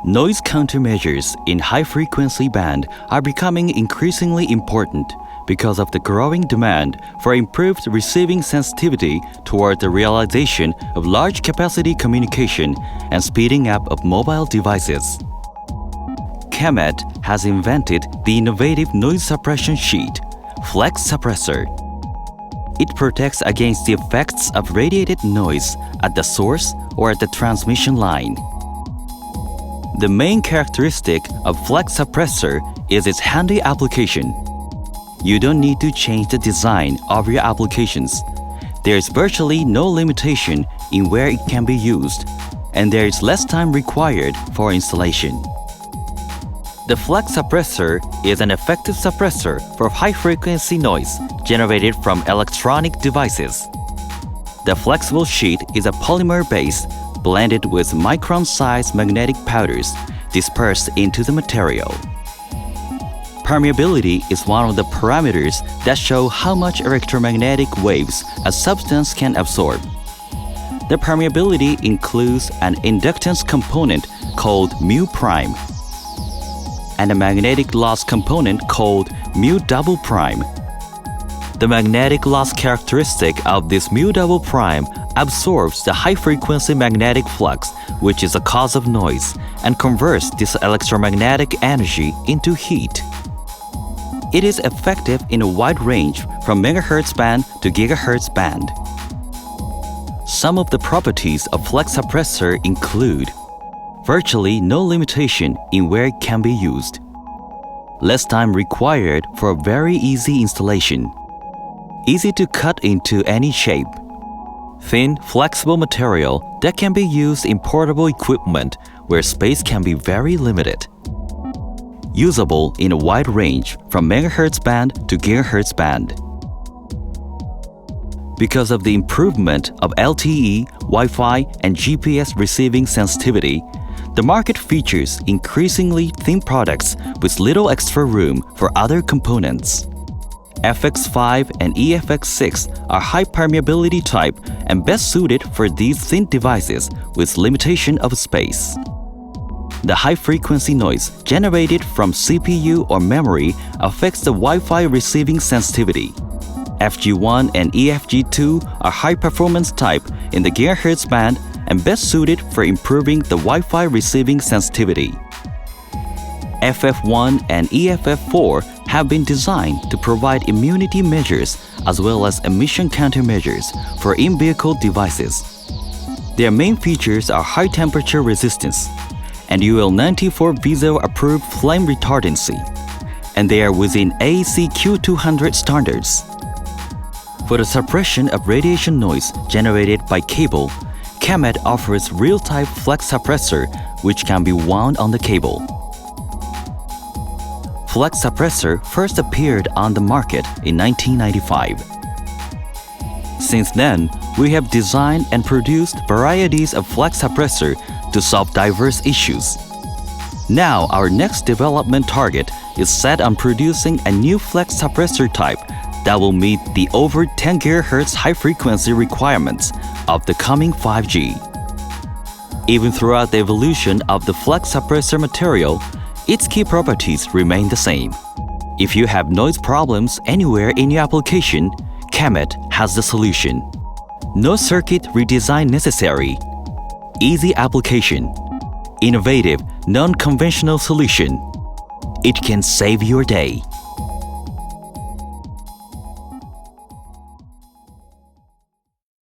Noise countermeasures in high-frequency band are becoming increasingly important because of the growing demand for improved receiving sensitivity toward the realization of large-capacity communication and speeding up of mobile devices. KEMET has invented the innovative noise suppression sheet, FLEX SUPPRESSOR. It protects against the effects of radiated noise at the source or at the transmission line. The main characteristic of FLEX SUPPRESSOR is its handy application. You don't need to change the design of your applications. There is virtually no limitation in where it can be used, and there is less time required for installation. The FLEX suppressor is an effective suppressor for high-frequency noise generated from electronic devices. The flexible sheet is a polymer base blended with micron-sized magnetic powders dispersed into the material. Permeability is one of the parameters that show how much electromagnetic waves a substance can absorb. The permeability includes an inductance component called mu prime and a magnetic loss component called mu double prime. The magnetic loss characteristic of this mu double prime absorbs the high-frequency magnetic flux, which is a cause of noise, and converts this electromagnetic energy into heat. It is effective in a wide range from megahertz band to gigahertz band. Some of the properties of FLEX suppressor include virtually no limitation in where it can be used, less time required for a very easy installation, easy to cut into any shape, thin, flexible material that can be used in portable equipment where space can be very limited, usable in a wide range from megahertz band to gigahertz band. Because of the improvement of LTE, Wi-Fi, and GPS receiving sensitivity, the market features increasingly thin products with little extra room for other components. FX5 and EFX6 are high permeability type and best suited for these thin devices with limitation of space. The high-frequency noise generated from CPU or memory affects the Wi-Fi receiving sensitivity. FG1 and EFG2 are high-performance type in the gigahertz band and best suited for improving the Wi-Fi receiving sensitivity. FF1 and EFF4 have been designed to provide immunity measures as well as emission countermeasures for in-vehicle devices. Their main features are high temperature resistance and UL94 V-0 approved flame retardancy, and they are within AEC Q200 standards. For the suppression of radiation noise generated by cable, KEMET offers real-type FLEX suppressor which can be wound on the cable. FLEX suppressor first appeared on the market in 1995. Since then, we have designed and produced varieties of FLEX suppressor to solve diverse issues. Now, our next development target is set on producing a new FLEX suppressor type that will meet the over 10 GHz high-frequency requirements of the coming 5G. Even throughout the evolution of the FLEX suppressor material, its key properties remain the same. If you have noise problems anywhere in your application, KEMET has the solution. No circuit redesign necessary. Easy application. Innovative, non-conventional solution. It can save your day.